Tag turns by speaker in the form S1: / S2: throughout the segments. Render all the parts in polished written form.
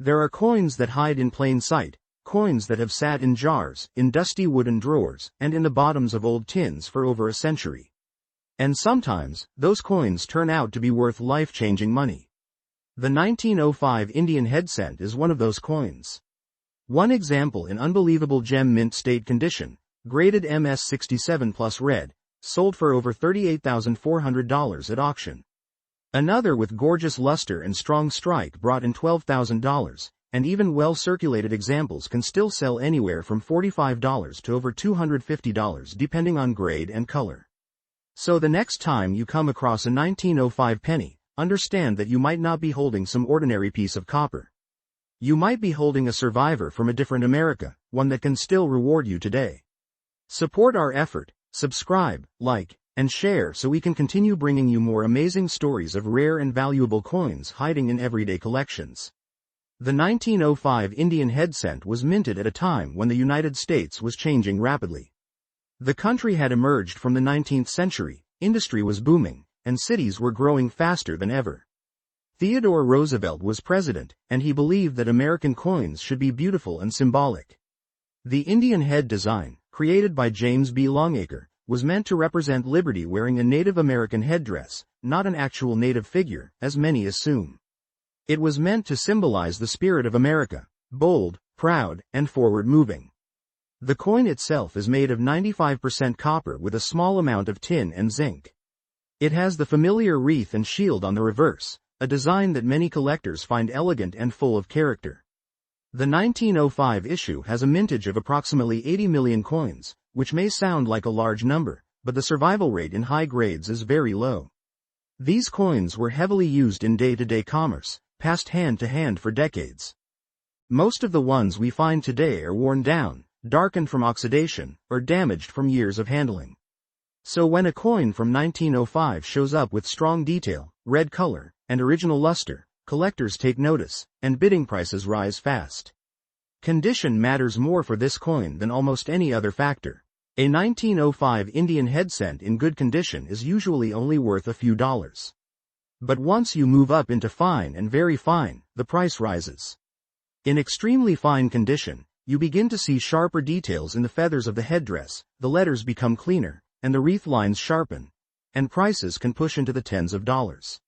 S1: There are coins that hide in plain sight, coins that have sat in jars, in dusty wooden drawers, and in the bottoms of old tins for over a century. And sometimes, those coins turn out to be worth life-changing money. The 1905 Indian head cent is one of those coins. One example in unbelievable gem mint state condition, graded MS67 plus red, sold for over $38,400 at auction. Another with gorgeous luster and strong strike brought in $12,000, and even well-circulated examples can still sell anywhere from $45 to over $250 depending on grade and color. So the next time you come across a 1905 penny, understand that you might not be holding some ordinary piece of copper. You might be holding a survivor from a different America, one that can still reward you today. Support our effort, subscribe, like, and share so we can continue bringing you more amazing stories of rare and valuable coins hiding in everyday collections. The 1905 Indian head cent was minted at a time when the United States was changing rapidly. The country had emerged from the 19th century, industry was booming, and cities were growing faster than ever. Theodore Roosevelt was president, and he believed that American coins should be beautiful and symbolic. The Indian head design, created by James B. Longacre, was meant to represent liberty wearing a Native American headdress, not an actual native figure, as many assume. It was meant to symbolize the spirit of America, bold, proud, and forward-moving. The coin itself is made of 95% copper with a small amount of tin and zinc. It has the familiar wreath and shield on the reverse, a design that many collectors find elegant and full of character. The 1905 issue has a mintage of approximately 80 million coins, which may sound like a large number, but the survival rate in high grades is very low. These coins were heavily used in day-to-day commerce, passed hand to hand for decades. Most of the ones we find today are worn down, darkened from oxidation, or damaged from years of handling. So when a coin from 1905 shows up with strong detail, red color, and original luster, collectors take notice, and bidding prices rise fast. Condition matters more for this coin than almost any other factor. A 1905 Indian head cent in good condition is usually only worth a few dollars. But once you move up into fine and very fine, the price rises. In extremely fine condition, you begin to see sharper details in the feathers of the headdress, the letters become cleaner, and the wreath lines sharpen, and prices can push into the tens of dollars.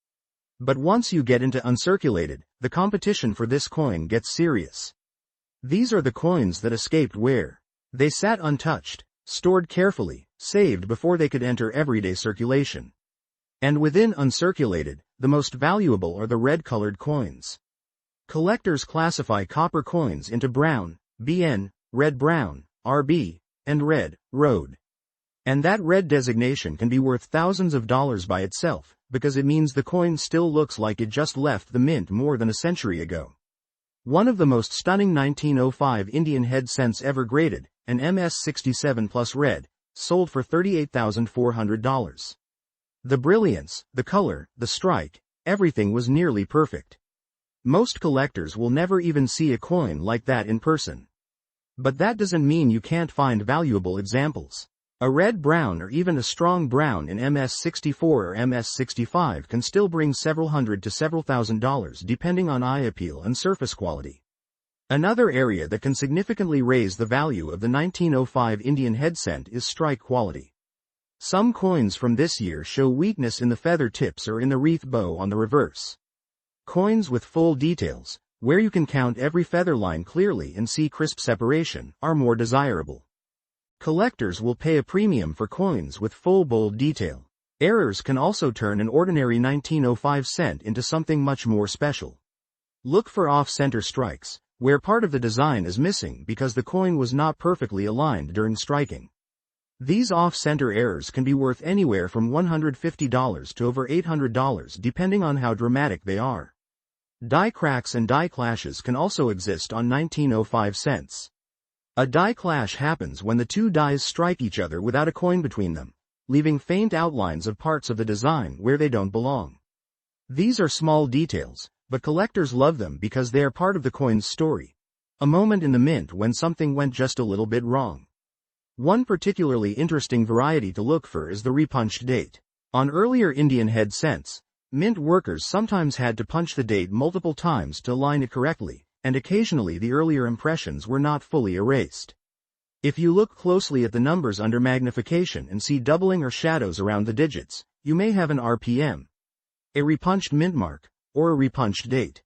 S1: But once you get into uncirculated, the competition for this coin gets serious. These are the coins that escaped wear. They sat untouched, stored carefully, saved before they could enter everyday circulation. And within uncirculated, the most valuable are the red-colored coins. Collectors classify copper coins into brown, BN, red-brown, RB, and red, road. And that red designation can be worth thousands of dollars by itself, because it means the coin still looks like it just left the mint more than a century ago. One of the most stunning 1905 Indian head cents ever graded, an MS67 plus red, sold for $38,400. The brilliance, the color, the strike, everything was nearly perfect. Most collectors will never even see a coin like that in person. But that doesn't mean you can't find valuable examples. A red-brown or even a strong brown in MS64 or MS65 can still bring several hundred to several $1,000s depending on eye appeal and surface quality. Another area that can significantly raise the value of the 1905 Indian head cent is strike quality. Some coins from this year show weakness in the feather tips or in the wreath bow on the reverse. Coins with full details, where you can count every feather line clearly and see crisp separation, are more desirable. Collectors will pay a premium for coins with full bold detail. Errors can also turn an ordinary 1905 cent into something much more special. Look for off-center strikes, where part of the design is missing because the coin was not perfectly aligned during striking. These off-center errors can be worth anywhere from $150 to over $800 depending on how dramatic they are. Die cracks and die clashes can also exist on 1905 cents. A die clash happens when the two dies strike each other without a coin between them, leaving faint outlines of parts of the design where they don't belong. These are small details, but collectors love them because they are part of the coin's story. A moment in the mint when something went just a little bit wrong. One particularly interesting variety to look for is the repunched date. On earlier Indian head cents, mint workers sometimes had to punch the date multiple times to align it correctly, and occasionally the earlier impressions were not fully erased. If you look closely at the numbers under magnification and see doubling or shadows around the digits, you may have an RPM, a repunched mint mark, or a repunched date.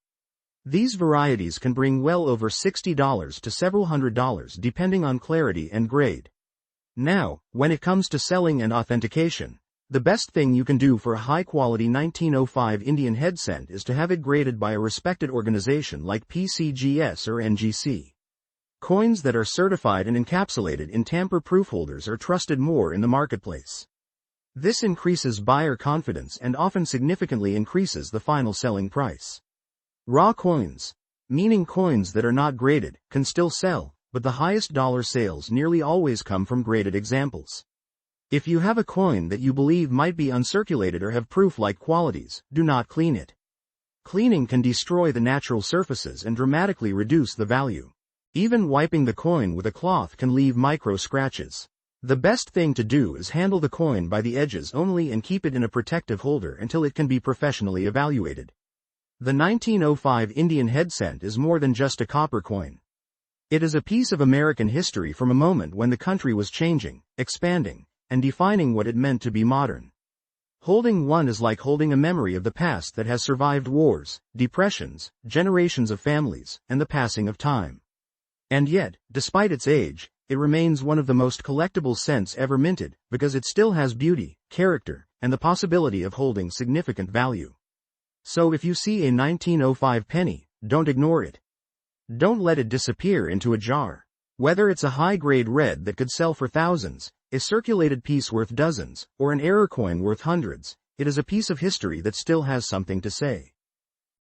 S1: These varieties can bring well over $60 to several $100 depending on clarity and grade. Now, when it comes to selling and authentication, the best thing you can do for a high-quality 1905 Indian head cent is to have it graded by a respected organization like PCGS or NGC. Coins that are certified and encapsulated in tamper-proof holders are trusted more in the marketplace. This increases buyer confidence and often significantly increases the final selling price. Raw coins, meaning coins that are not graded, can still sell, but the highest dollar sales nearly always come from graded examples. If you have a coin that you believe might be uncirculated or have proof-like qualities, do not clean it. Cleaning can destroy the natural surfaces and dramatically reduce the value. Even wiping the coin with a cloth can leave micro scratches. The best thing to do is handle the coin by the edges only and keep it in a protective holder until it can be professionally evaluated. The 1905 Indian head cent is more than just a copper coin. It is a piece of American history from a moment when the country was changing, expanding, and defining what it meant to be modern. Holding one is like holding a memory of the past that has survived wars, depressions, generations of families, and the passing of time. And yet, despite its age, it remains one of the most collectible cents ever minted, because it still has beauty, character, and the possibility of holding significant value. So if you see a 1905 penny, don't ignore it. Don't let it disappear into a jar. Whether it's a high-grade red that could sell for thousands, a circulated piece worth dozens, or an error coin worth hundreds, it is a piece of history that still has something to say.